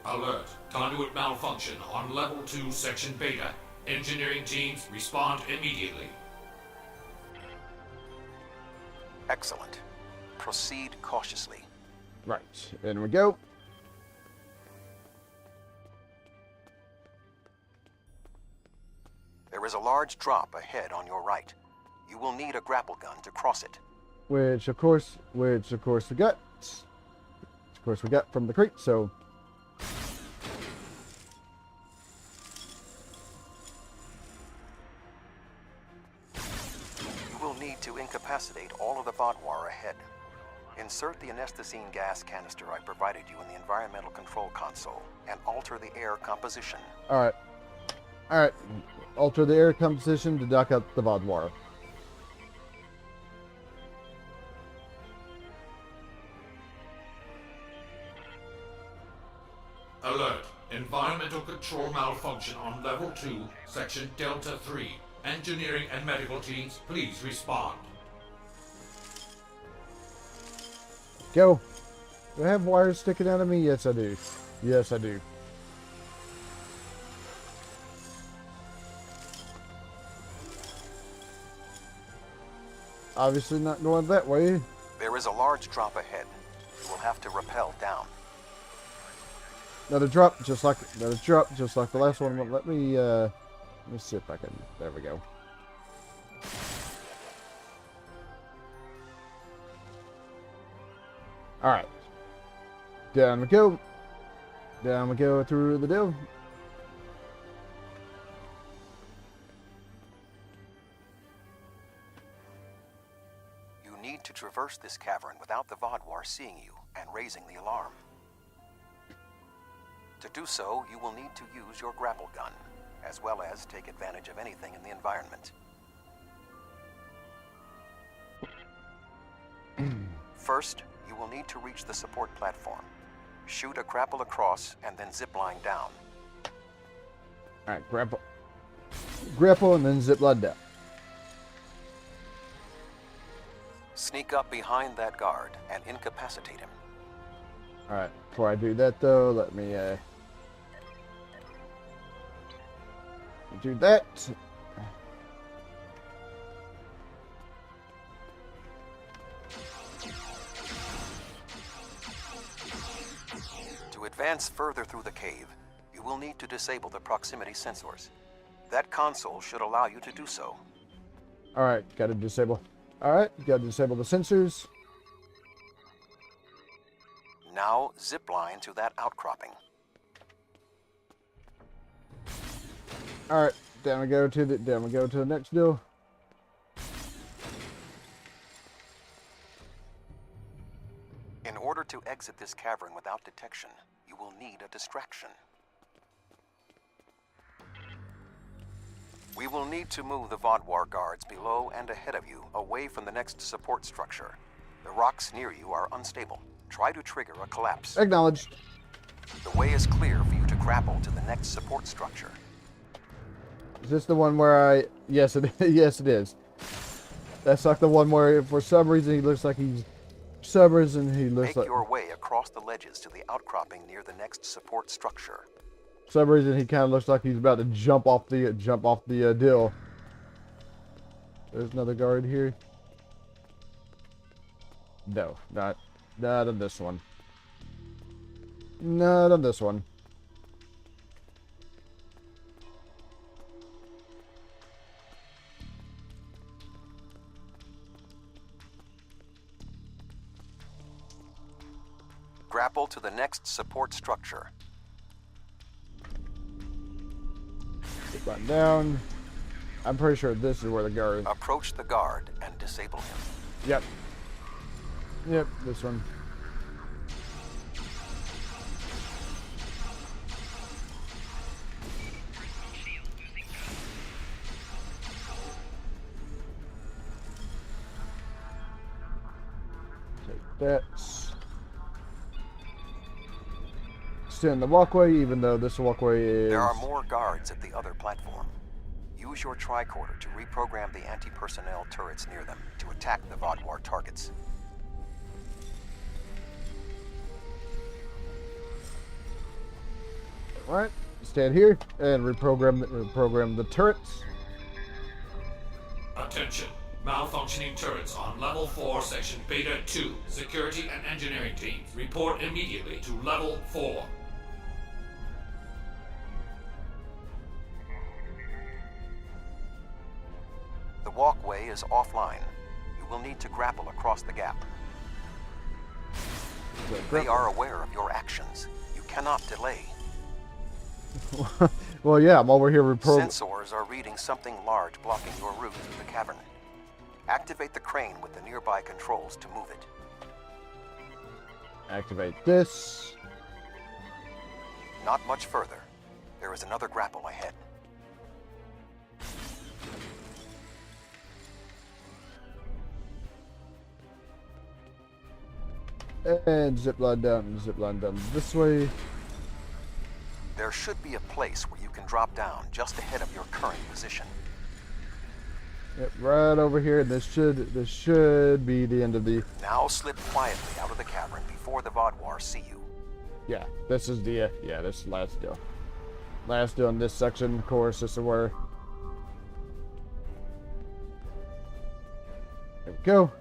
Alert. Conduit malfunction on level 2, section Beta. Engineering teams respond immediately. Excellent. Proceed cautiously. Right, in we go. There is a large drop ahead on your right. You will need a grapple gun to cross it. Which of course we got. Of course we got from the crate, so you will need to incapacitate all of the Vaadwaur ahead. Insert the anesthetine gas canister I provided you in the environmental control console and alter the air composition. Alright. Alter the air composition to duck out the Vaadwaur. Alert. Environmental control malfunction on level 2, section Delta 3. Engineering and medical teams, please respond. Go. Do I have wires sticking out of me? Yes, I do. Yes, I do. obviously not going that way. There is a large drop ahead. You will have to rappel down. Another drop, just like the last one. Let me see if I can. There we go. All right, down we go. Down we go through the deal. You need to traverse this cavern without the Vodwar seeing you and raising the alarm. To do so, you will need to use your grapple gun, as well as take advantage of anything in the environment. First, you will need to reach the support platform. Shoot a grapple across and then zipline down. Alright, grapple and then zipline down. Sneak up behind that guard and incapacitate him. Alright, before I do that though, let me do that. To advance further through the cave, you will need to disable the proximity sensors. That console should allow you to do so. Alright, gotta disable. Alright, gotta disable the sensors. Now zipline to that outcropping. Alright, down we go to the next deal. In order to exit this cavern without detection, you will need a distraction. We will need to move the Vodwar guards below and ahead of you, away from the next support structure. The rocks near you are unstable. Try to trigger a collapse. Acknowledged. The way is clear for you to grapple to the next support structure. Is this the one where I... Yes, yes, it is. That's like the one where, for some reason, he looks like he's... Make your way across the ledges to the outcropping near the next support structure. For some reason, he kind of looks like he's about to jump off the dill. There's another guard here. No, not on this one. Not on this one. Grapple to the next support structure. Run down. I'm pretty sure this is where the guard is. Approach the guard and disable him. Yep. Yep, this one. Take that. Stay in the walkway, even though this walkway is... There are more guards at the other platform. Use your tricorder to reprogram the anti-personnel turrets near them to attack the Vodwar targets. Alright, stand here and reprogram the turrets. Attention. Malfunctioning turrets on Level 4, Section Beta 2. Security and engineering teams, report immediately to Level 4. The walkway is offline. You will need to grapple across the gap. They are aware of your actions. You cannot delay. Well, yeah, I'm over here Sensors are reading something large blocking your route through the cavern. Activate the crane with the nearby controls to move it. Activate this. Not much further. There is another grapple ahead. And zipline down this way. There should be a place where you can drop down just ahead of your current position. Yep, right over here. This should be the end of the... Now slip quietly out of the cavern before the Vodwar see you. Yeah, this is the... yeah, this is the last deal. Last deal in this section, of course. This is where... There go.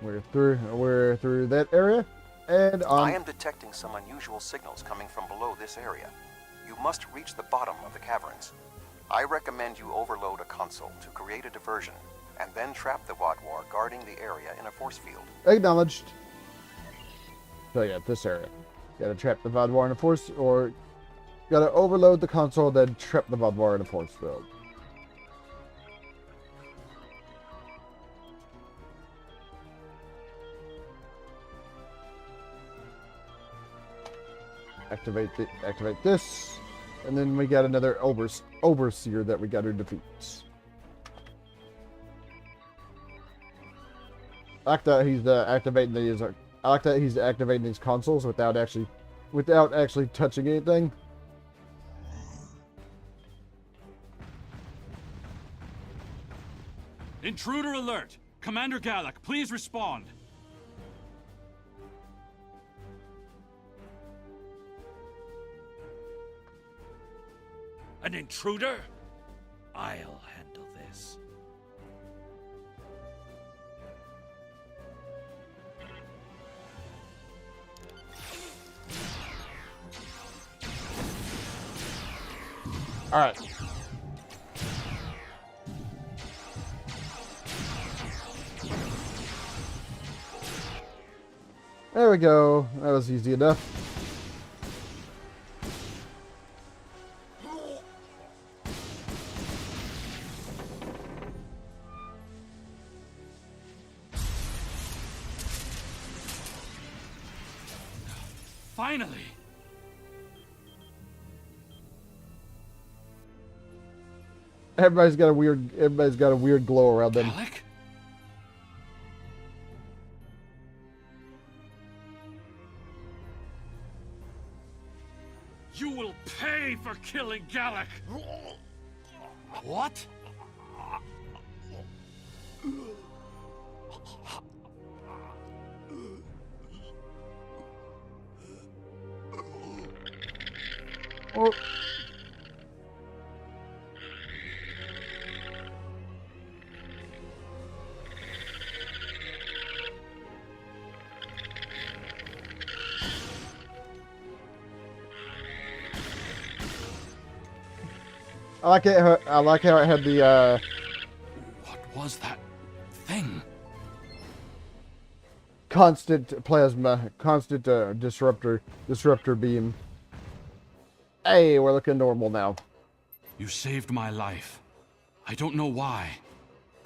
We're through that area, and on. I am detecting some unusual signals coming from below this area. You must reach the bottom of the caverns. I recommend you overload a console to create a diversion, and then trap the Wadwar guarding the area in a force field. Acknowledged. So yeah, this area. Gotta trap the Wadwar in a force, or gotta overload the console, then trap the Wadwar in a force field. Activate this, and then we got another overseer that we got to defeat. I like that he's activating these. I like that he's activating these consoles without actually touching anything. Intruder alert! Commander Gallic, please respond. An intruder? I'll handle this. All right. There we go. That was easy enough. Finally! Everybody's got a weird glow around them. Alec? You will pay for killing Gallic! What? Oh. I like it. I like how it had the. What was that thing? Constant plasma, constant disruptor beam. Hey, we're looking normal now. You saved my life. I don't know why,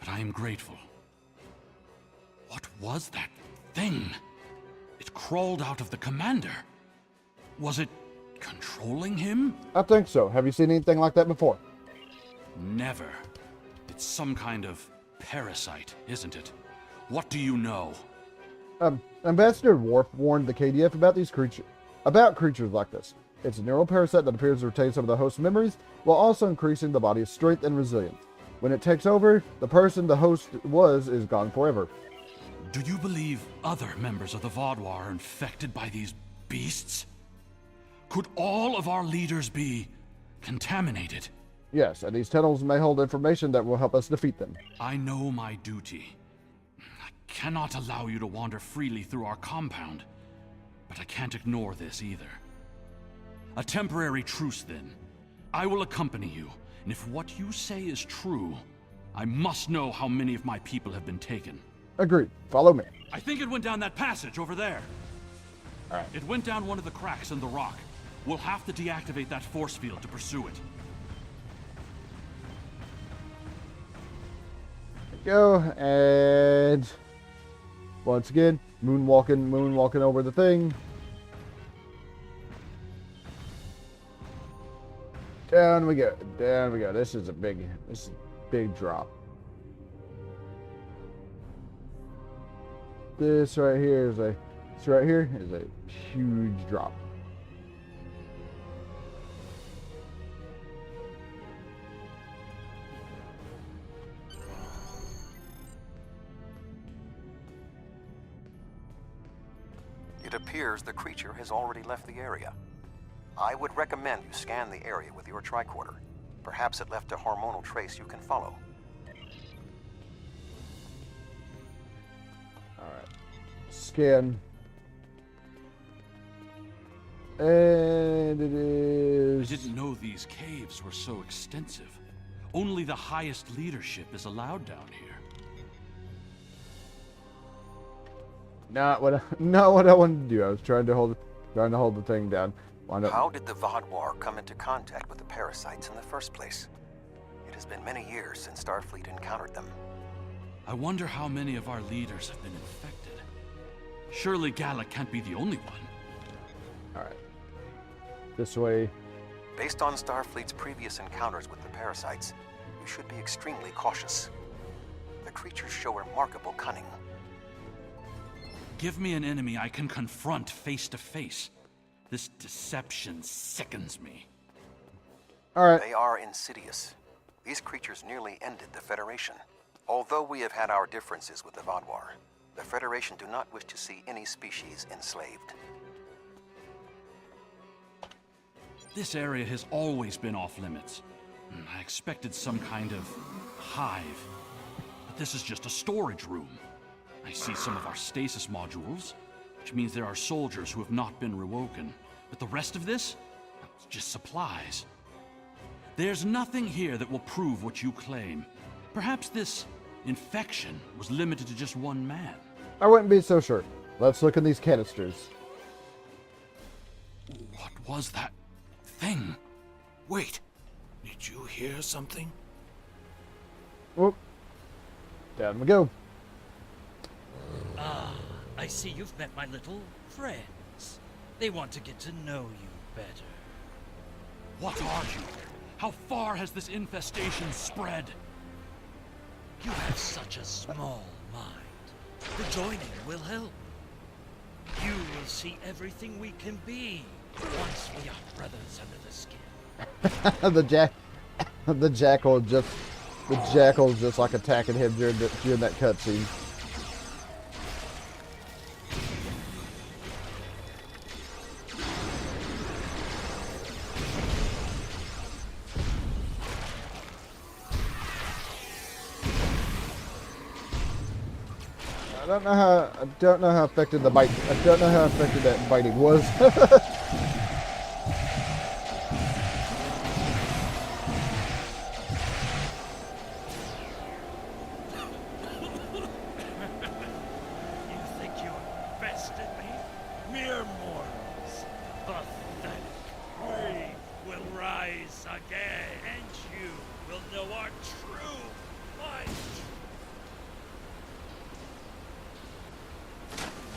but I am grateful. What was that thing? It crawled out of the commander. Was it controlling him? I think so. Have you seen anything like that before? Never. It's some kind of parasite, isn't it? What do you know? Ambassador Worf warned the KDF about creatures like this. It's a neural parasite that appears to retain some of the host's memories, while also increasing the body's strength and resilience. When it takes over, the person the host is gone forever. Do you believe other members of the Wadwar are infected by these beasts? Could all of our leaders be contaminated? Yes, and these tunnels may hold information that will help us defeat them. I know my duty. I cannot allow you to wander freely through our compound, but I can't ignore this either. A temporary truce, then. I will accompany you, and if what you say is true, I must know how many of my people have been taken. Agreed. Follow me. I think it went down that passage over there. All right. It went down one of the cracks in the rock. We'll have to deactivate that force field to pursue it. Go, and once again, moonwalking over the thing. Down we go. This is a big drop. This right here is a huge drop. It appears the creature has already left the area. I would recommend you scan the area with your tricorder. Perhaps it left a hormonal trace you can follow. Scan. And it is... I didn't know these caves were so extensive. Only the highest leadership is allowed down here. Not what I wanted to do. I was trying to hold the thing down. How did the Vaadwaur come into contact with the parasites in the first place? It has been many years since Starfleet encountered them. I wonder how many of our leaders have been infected. Surely Gallic can't be the only one. Alright. This way. Based on Starfleet's previous encounters with the parasites, you should be extremely cautious. The creatures show remarkable cunning. Give me an enemy I can confront face to face. This deception sickens me. Alright. They are insidious. These creatures nearly ended the Federation. Although we have had our differences with the Vaadwaur, the Federation do not wish to see any species enslaved. This area has always been off limits. I expected some kind of hive. But this is just a storage room. I see some of our stasis modules, which means there are soldiers who have not been rewoken. But the rest of this? It's just supplies. There's nothing here that will prove what you claim. Perhaps this infection was limited to just one man. I wouldn't be so sure. Let's look in these canisters. What was that thing? Wait, did you hear something? Whoop. Down we go. Ah, I see you've met my little friends. They want to get to know you better. What are you? How far has this infestation spread? You have such a small mind. The joining will help. You will see everything we can be once we are brothers under the skin. the jackal just like attacking him during that cutscene. I don't know how effective the bite. I don't know how effective that biting was. You think you're best at me? Mere mortals. Pathetic. We will rise again, and you will know our true might.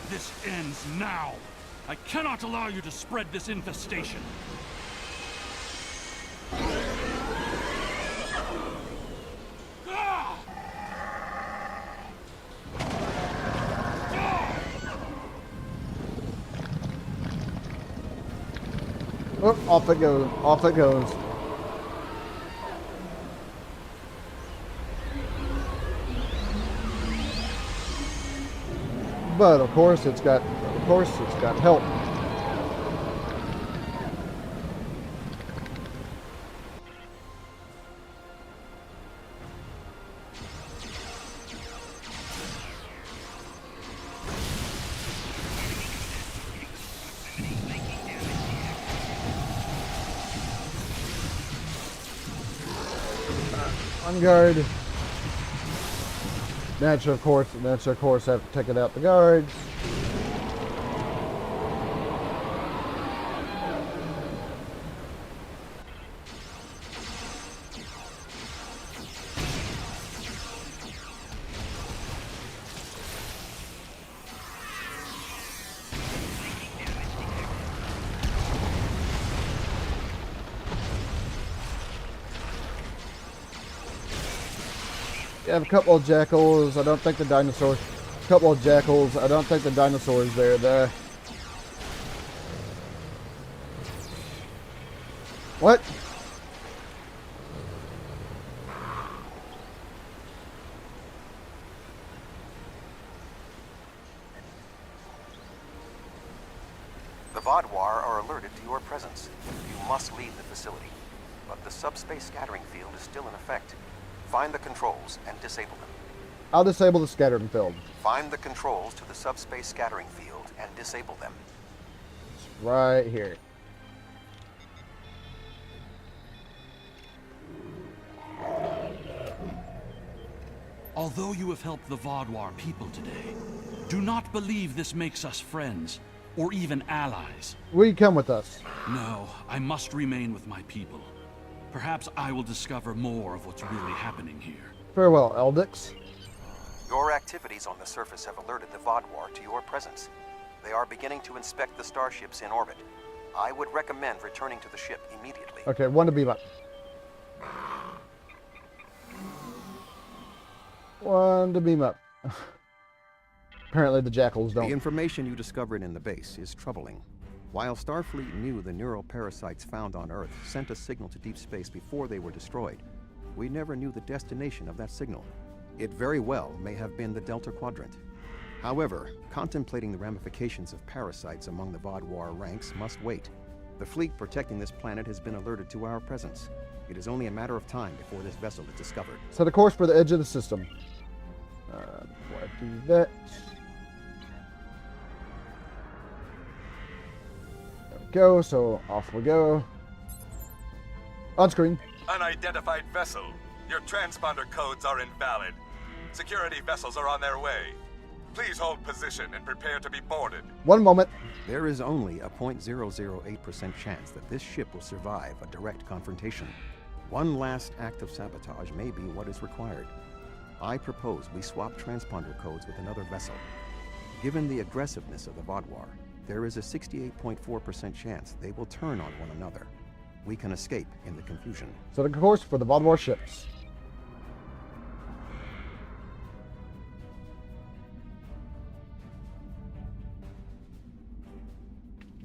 This ends now. I cannot allow you to spread this infestation. Oh, off it goes. Off it goes. But of course it's got help. On guard. Natural of course, have taken out the guards. You have a couple of jackals. I don't think the dinosaurs. A couple of jackals. I don't think the dinosaurs there. What? The Vaadwaur are alerted to your presence. You must leave the facility. But the subspace scattering field is still in effect. Find the controls and disable them. I'll disable the scattering field. Find the controls to the subspace scattering field and disable them. It's right here. Although you have helped the Vaudouar people today, do not believe this makes us friends, or even allies. Will you come with us? No, I must remain with my people. Perhaps I will discover more of what's really happening here. Farewell, Eldix. Your activities on the surface have alerted the Vaudouar to your presence. They are beginning to inspect the starships in orbit. I would recommend returning to the ship immediately. Okay, one to beam up. One to beam up. Apparently the jackals don't. The information you discovered in the base is troubling. While Starfleet knew the neural parasites found on Earth sent a signal to deep space before they were destroyed, we never knew the destination of that signal. It very well may have been the Delta Quadrant. However, contemplating the ramifications of parasites among the Vaudouar ranks must wait. The fleet protecting this planet has been alerted to our presence. It is only a matter of time before this vessel is discovered. Set a course for the edge of the system. Before I do that. There we go, so off we go. On screen. Unidentified vessel. Your transponder codes are invalid. Security vessels are on their way. Please hold position and prepare to be boarded. One moment. There is only a 0.008% chance that this ship will survive a direct confrontation. One last act of sabotage may be what is required. I propose we swap transponder codes with another vessel. Given the aggressiveness of the Vaudouar, there is a 68.4% chance they will turn on one another. We can escape in the confusion. Set a course for the Vaudouar ships.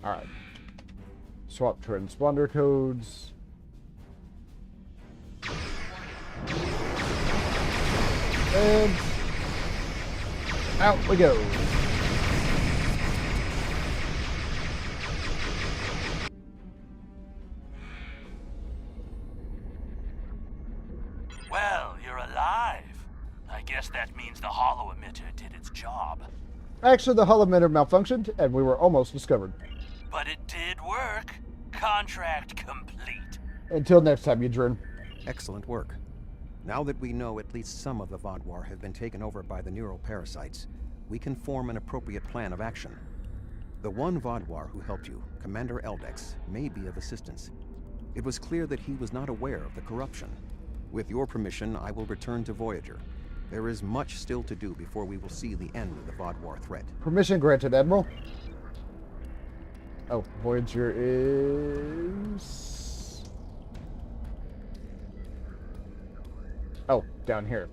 Alright. Swap transponder codes. And out we go. Well, you're alive. I guess that means the holo emitter did its job. Actually, the holo emitter malfunctioned, and we were almost discovered. But it did work. Contract complete. Until next time, Eudrin. Excellent work. Now that we know at least some of the Vaudouar have been taken over by the neural parasites, we can form an appropriate plan of action. The one Vaudouar who helped you, Commander Eldex, may be of assistance. It was clear that he was not aware of the corruption. With your permission, I will return to Voyager. There is much still to do before we will see the end of the Vaudouar threat. Permission granted, Admiral. Oh, Voyager is... Oh, down here.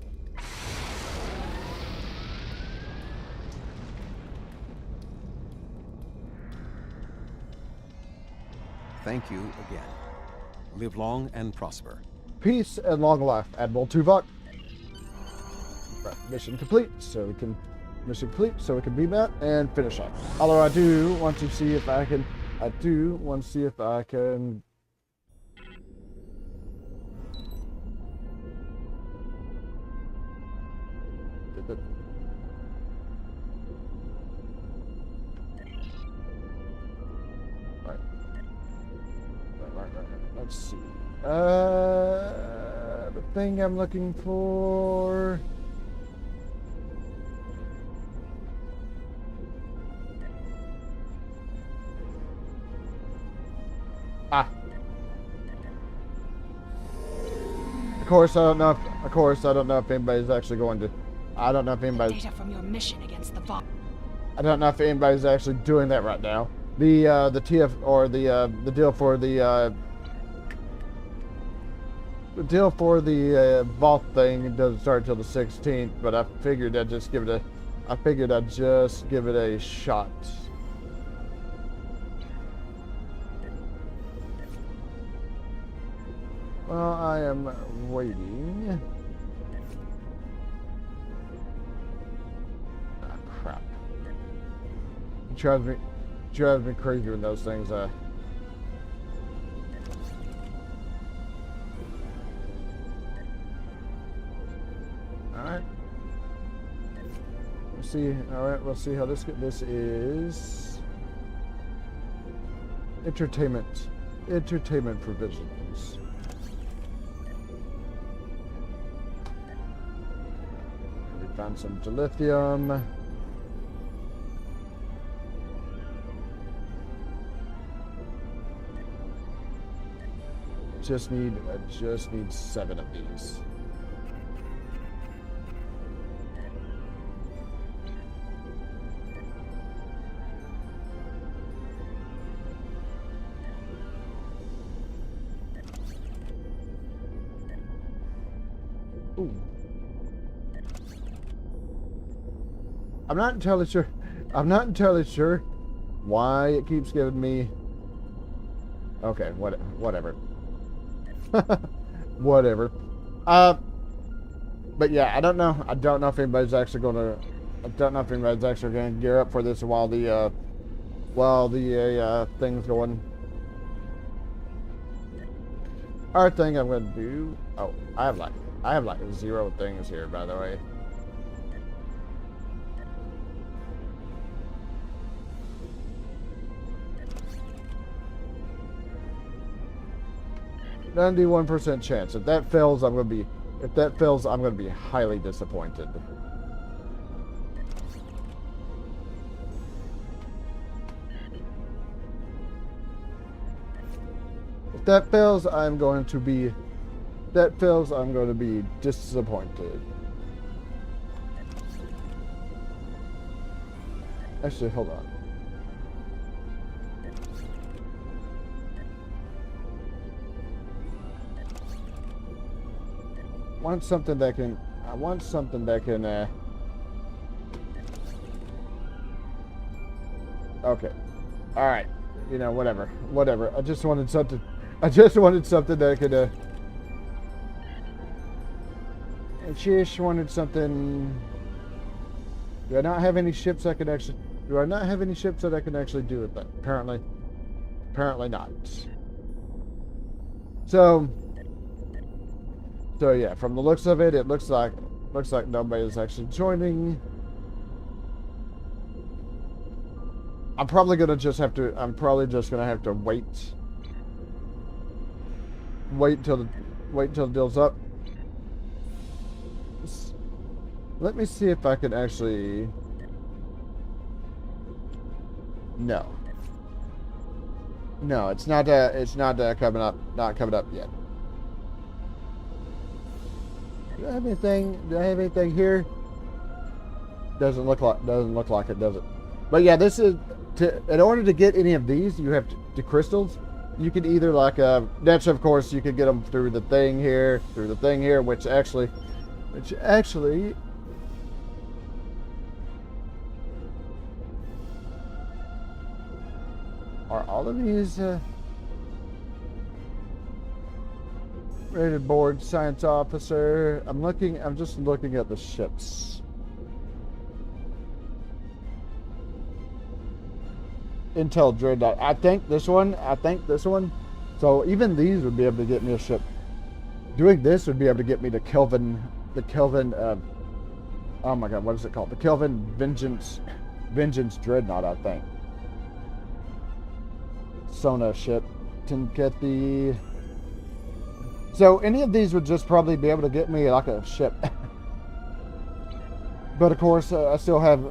Thank you again. Live long and prosper. Peace and long life, Admiral Tuvok. Right, mission complete, so we can beam out and finish off. Although I do want to see if I can. Right. Let's see. The thing I'm looking for. Ah. Of course, I don't know if anybody's actually going to. I don't know if anybody's. Data from your mission against the Voth. I don't know if anybody's actually doing that right now. The TF or the deal for the Voth thing doesn't start until the 16th, but I figured I'd just give it a shot. Well, I am waiting. Ah, crap. It drives me crazy when those things, Alright. see. All right, we'll see how this goes. This is entertainment provisions. We found some dilithium. I just need 7 of these. Ooh. I'm not entirely sure why it keeps giving me. Okay, whatever. Whatever. But yeah, I don't know if anybody's actually gonna gear up for this while the thing's going. Our thing I'm gonna do. Oh, I have like 0 things here, by the way. %91 chance. If that fails, I'm gonna be highly disappointed. If that fails, I'm going to be disappointed. Actually, hold on. I want something that can okay. Alright. You know, whatever. I just wanted something that could I just wanted something. Do I not have any ships that can actually do it? But apparently not. So yeah, from the looks of it, it looks like nobody's actually joining. I'm probably just gonna have to wait till the deal's up. Let me see if I can actually. No, it's not coming up. Not coming up yet. Do I have anything here? Doesn't look like it, does it? But yeah, this is in order to get any of these, you have to crystals. You can either that's of course you could get them through the thing here, which actually are all of these rated Borg science officer. I'm just looking at the ships. Intel Dreadnought. I think this one. So even these would be able to get me a ship. Doing this would be able to get me the Kelvin. Oh my God, what is it called? The Kelvin Vengeance Dreadnought, I think. Sona ship. Tinketi. So any of these would just probably be able to get me like a ship. But of course, I still have a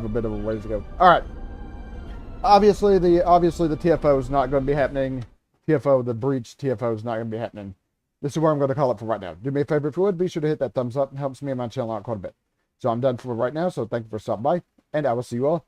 bit of a ways to go. All right. Obviously the TFO is not going to be happening. The breach TFO is not going to be happening. This is where I'm going to call it for right now. Do me a favor if you would, be sure to hit that thumbs up. It helps me and my channel out quite a bit. So I'm done for right now. So thank you for stopping by, and I will see you all next time.